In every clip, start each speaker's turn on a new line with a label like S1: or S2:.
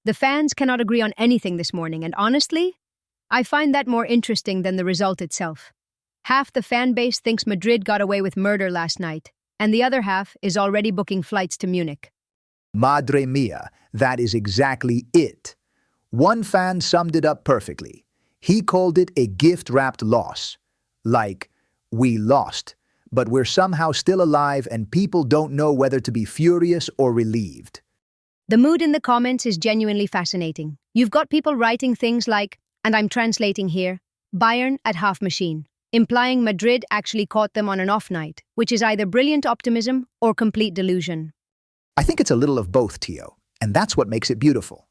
S1: The fans cannot agree on anything this morning, and honestly, I find that more interesting than the result itself. Half the fan base thinks Madrid got away with murder last night, and the other half is already booking flights to Munich.
S2: Madre mia, that is exactly it. One fan summed it up perfectly. He called it a gift-wrapped loss. Like, we lost, but we're somehow still alive and people don't know whether to be furious or relieved.
S1: The mood in the comments is genuinely fascinating. You've got people writing things like, and I'm translating here, Bayern at half machine, implying Madrid actually caught them on an off night, which is either brilliant optimism or complete delusion.
S2: I think it's a little of both, Tio, and that's what makes it beautiful.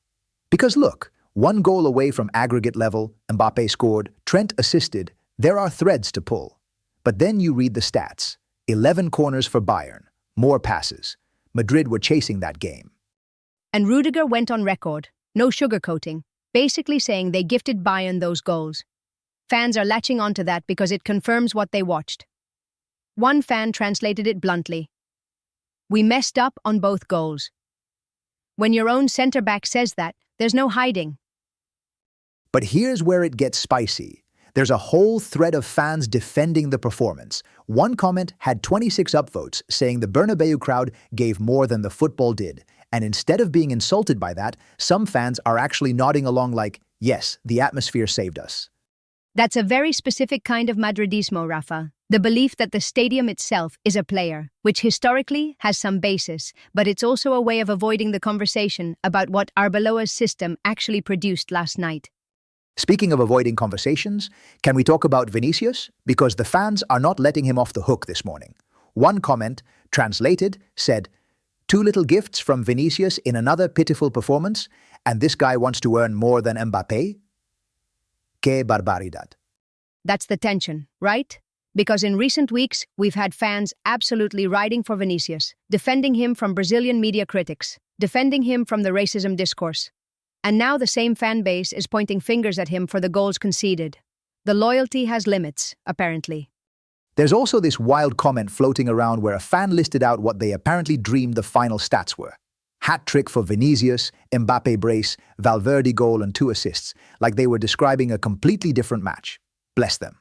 S2: Because look, one goal away from aggregate level, Mbappé scored, Trent assisted, there are threads to pull. But then you read the stats. 11 corners for Bayern, more passes. Madrid were chasing that game.
S1: And Rudiger went on record, no sugarcoating, basically saying they gifted Bayern those goals. Fans are latching onto that because it confirms what they watched. One fan translated it bluntly. We messed up on both goals. When your own centre-back says that, there's no hiding.
S2: But here's where it gets spicy. There's a whole thread of fans defending the performance. One comment had 26 upvotes saying the Bernabéu crowd gave more than the football did. And instead of being insulted by that, some fans are actually nodding along like, yes, the atmosphere saved us.
S1: That's a very specific kind of Madridismo, Rafa. The belief that the stadium itself is a player, which historically has some basis, but it's also a way of avoiding the conversation about what Arbeloa's system actually produced last night.
S2: Speaking of avoiding conversations, can we talk about Vinicius? Because the fans are not letting him off the hook this morning. One comment, translated, said, "Two little gifts from Vinicius in another pitiful performance, and this guy wants to earn more than Mbappé? Que barbaridad."
S1: That's the tension, right? Because in recent weeks, we've had fans absolutely riding for Vinicius, defending him from Brazilian media critics, defending him from the racism discourse. And now the same fan base is pointing fingers at him for the goals conceded. The loyalty has limits, apparently.
S2: There's also this wild comment floating around where a fan listed out what they apparently dreamed the final stats were. Hat trick for Vinicius, Mbappé brace, Valverde goal and 2 assists, like they were describing a completely different match. Bless them.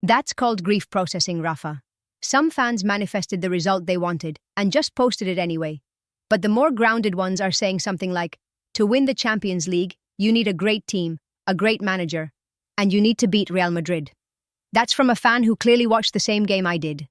S1: That's called grief processing, Rafa. Some fans manifested the result they wanted and just posted it anyway. But the more grounded ones are saying something like, to win the Champions League, you need a great team, a great manager, and you need to beat Real Madrid. That's from a fan who clearly watched the same game I did.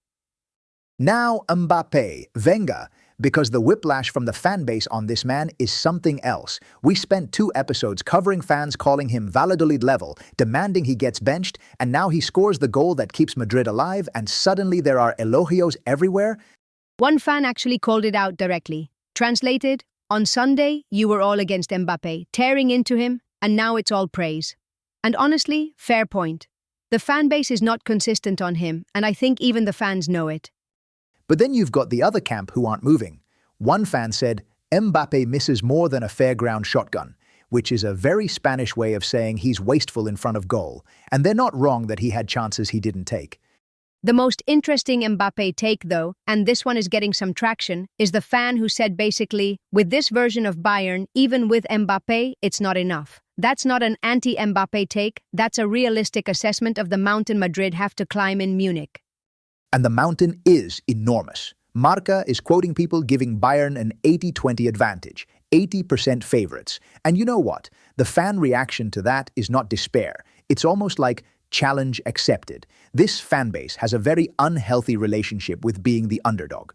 S2: Now Mbappé, Venga, because the whiplash from the fan base on this man is something else. We spent 2 episodes covering fans calling him Valladolid level, demanding he gets benched, and now he scores the goal that keeps Madrid alive, and suddenly there are elogios everywhere.
S1: One fan actually called it out directly. Translated, on Sunday, you were all against Mbappé, tearing into him, and now it's all praise. And honestly, fair point. The fan base is not consistent on him, and I think even the fans know it.
S2: But then you've got the other camp who aren't moving. One fan said, Mbappé misses more than a fairground shotgun, which is a very Spanish way of saying he's wasteful in front of goal, and they're not wrong that he had chances he didn't take.
S1: The most interesting Mbappé take, though, and this one is getting some traction, is the fan who said basically, with this version of Bayern, even with Mbappé, it's not enough. That's not an anti-Mbappé take, that's a realistic assessment of the mountain Madrid have to climb in Munich.
S2: And the mountain is enormous. Marca is quoting people giving Bayern an 80-20 advantage, 80% favorites. And you know what? The fan reaction to that is not despair. It's almost like challenge accepted. This fan base has a very unhealthy relationship with being the underdog.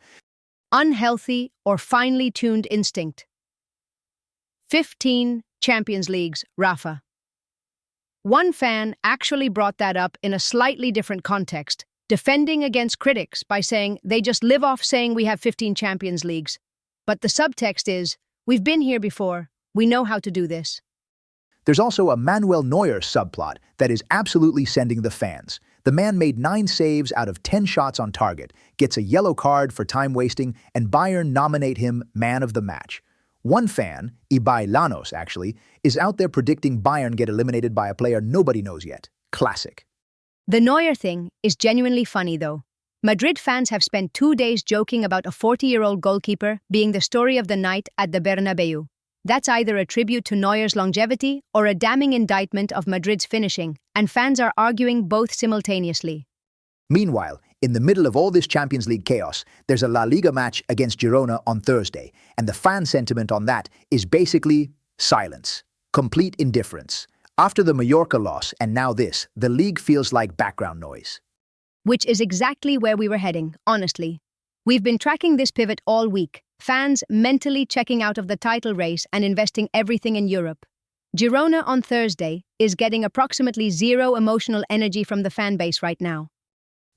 S1: Unhealthy or finely tuned instinct. 15 Champions Leagues, Rafa. One fan actually brought that up in a slightly different context, defending against critics by saying they just live off saying we have 15 Champions Leagues. But the subtext is, we've been here before, we know how to do this.
S2: There's also a Manuel Neuer subplot that is absolutely sending the fans. The man made 9 saves out of 10 shots on target, gets a yellow card for time wasting, and Bayern nominate him man of the match. One fan, Ibai Llanos actually, is out there predicting Bayern get eliminated by a player nobody knows yet. Classic.
S1: The Neuer thing is genuinely funny, though. Madrid fans have spent 2 days joking about a 40-year-old goalkeeper being the story of the night at the Bernabéu. That's either a tribute to Neuer's longevity or a damning indictment of Madrid's finishing, and fans are arguing both simultaneously.
S2: Meanwhile, in the middle of all this Champions League chaos, there's a La Liga match against Girona on Thursday, and the fan sentiment on that is basically silence, complete indifference. After the Mallorca loss and now this, the league feels like background noise.
S1: Which is exactly where we were heading, honestly. We've been tracking this pivot all week, fans mentally checking out of the title race and investing everything in Europe. Girona on Thursday is getting approximately zero emotional energy from the fan base right now.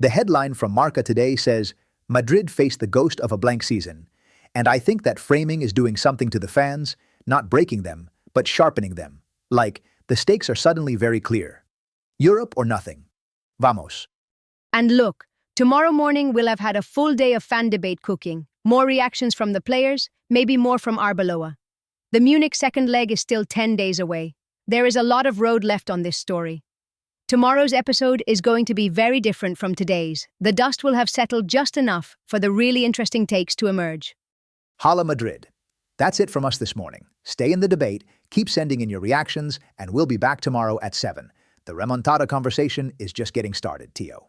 S2: The headline from Marca today says, Madrid faced the ghost of a blank season. And I think that framing is doing something to the fans, not breaking them, but sharpening them. Like, the stakes are suddenly very clear. Europe or nothing. Vamos.
S1: And look, tomorrow morning we'll have had a full day of fan debate cooking. More reactions from the players, maybe more from Arbeloa. The Munich second leg is still 10 days away. There is a lot of road left on this story. Tomorrow's episode is going to be very different from today's. The dust will have settled just enough for the really interesting takes to emerge.
S2: Hala Madrid. That's it from us this morning. Stay in the debate, keep sending in your reactions, and we'll be back tomorrow at 7. The Remontada conversation is just getting started, Tio.